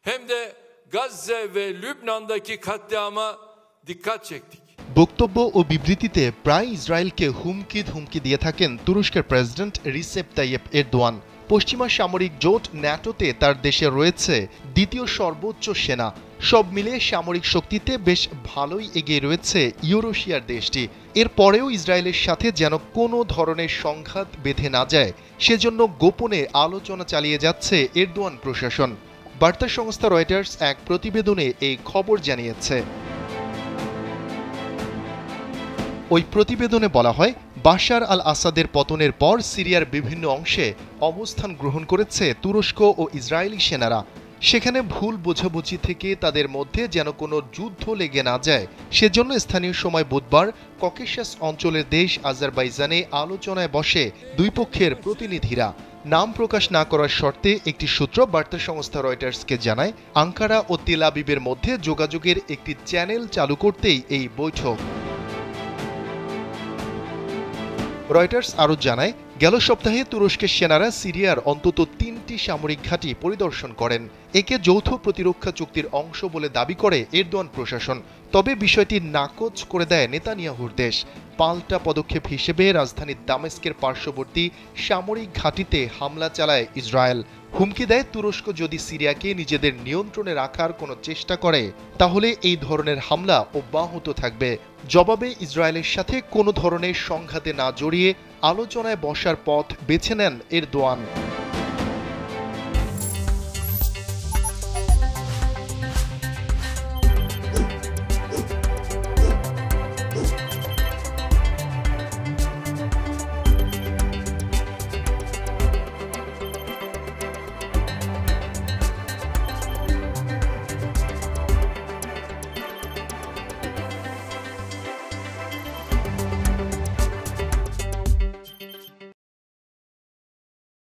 hem de Gazze ve Lübnan'daki katliama dikkat çektik. বক্তব্য ও বিবৃতিতে প্রায় ইসরায়েলকে হুমকি দিয়ে থাকেন তুরস্কের প্রেসিডেন্ট রিসেপ তাইয়েপ এরদোয়ান। পশ্চিমা সামরিক জোট ন্যাটোতে তার দেশে রয়েছে দ্বিতীয় সর্বোচ্চ সেনা। সব মিলিয়ে সামরিক শক্তিতে বেশ ভালোই এগিয়ে রয়েছে ইউরোশিয়ার দেশটি। এরপরেও ইসরায়েলের সাথে যেন কোনো ধরনের সংঘাত বেঁধে না যায় সেজন্য গোপনে আলোচনা চালিয়ে যাচ্ছে এরদোয়ান প্রশাসন। বার্তা সংস্থা রয়টার্স এক প্রতিবেদনে এই খবর জানিয়েছে। ওই প্রতিবেদনে বলা হয়, বাশার আল আসাদের পতনের পর সিরিয়ার বিভিন্ন অংশে অবস্থান গ্রহণ করেছে তুরস্ক ও ইসরায়েলি সেনারা। সেখানে ভুল বোঝাবুঝি থেকে তাদের মধ্যে যেন কোনো যুদ্ধ লেগে না যায় সেজন্য স্থানীয় সময় বুধবার ককেশাস অঞ্চলের দেশ আজারবাইজানে আলোচনায় বসে দুই পক্ষের প্রতিনিধিরা। নাম প্রকাশ না করার শর্তে একটি সূত্র বার্তা সংস্থা রয়টার্সকে জানায়, আঙ্কারা ও তেল আবিবের মধ্যে যোগাযোগের একটি চ্যানেল চালু করতেই এই বৈঠক। রয়টার্স আরও জানায়, গেল সপ্তাহে তুরস্কের সেনারা সিরিয়ার অন্তত 3টি সামরিক ঘাঁটি পরিদর্শন করেন। একে যৌথ প্রতিরক্ষা চুক্তির অংশ বলে দাবি করে এরদোয়ান প্রশাসন। তবে বিষয়টি নাকচ করে দেয় নেতানিয়াহুর দেশ। পাল্টা পদক্ষেপ হিসেবে রাজধানী দামেস্কের পার্শ্ববর্তী সামরিক ঘাঁটিতে হামলা চালায় ইসরায়েল। হুমকি দেয়, তুরস্ক যদি সিরিয়াকে নিজেদের নিয়ন্ত্রণে রাখার কোনো চেষ্টা করে তাহলে এই ধরনের হামলা অব্যাহত থাকবে। জবাবে ইসরায়েলের সাথে কোনো ধরনের সংঘাতে না জড়িয়ে আলোচনায় বসার পথ বেছে নেন এরদোয়ান।